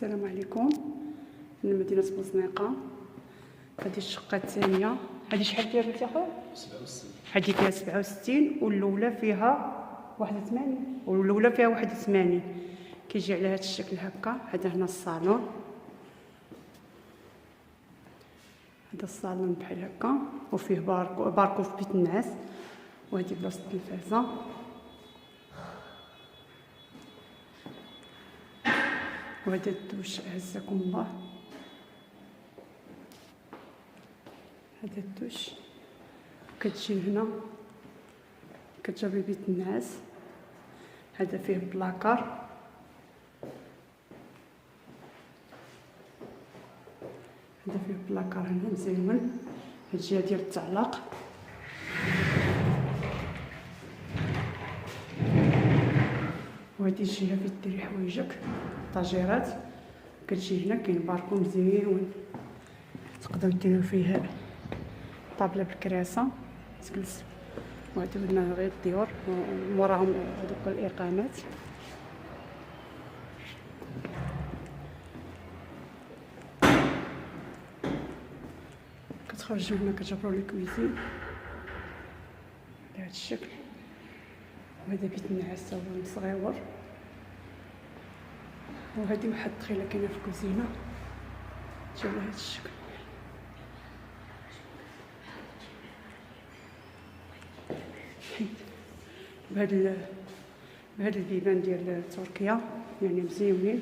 السلام عليكم. من مدينة بوزنيقة. هذه الشقة الثانية. هذه شحال فيها بنتي اخويا؟ 67. هذه فيها 67 والأولى فيها 81 والأولى فيها 81. كيجي على هذا الشكل هكا. هذا هنا الصالون، هذا الصالون بحال هكا وفيه باركو في بيت النعاس. وهذه بلاصة التلفازة. وهذا الدوش أعزكم الله. هذا الدوش كتجي هنا كتجربي بيت النعاس. هذا فيه بلاكار. هذا فيه بلاكار هنا مزيون. هاد الجهه ديال التعليق. وهذه الجهه فين ديري حوايجك طاجيرات. كتجي هنا كاين باركو مزيون، تقدروا ديروا فيه طابله بالكراسه تجلس. وهادو هنا غير الديور وموراهم هذوك الاقامات. كتخرجوا هنا كتجبروا لي كويزين بهذا الشكل. وهذا بيت النعاس هو صغيور. وهذه واحد الدخيله كاينه في الكوزينه تجي على هذا الشكل. بهاد البيبان ديال تركيا يعني مزيونين.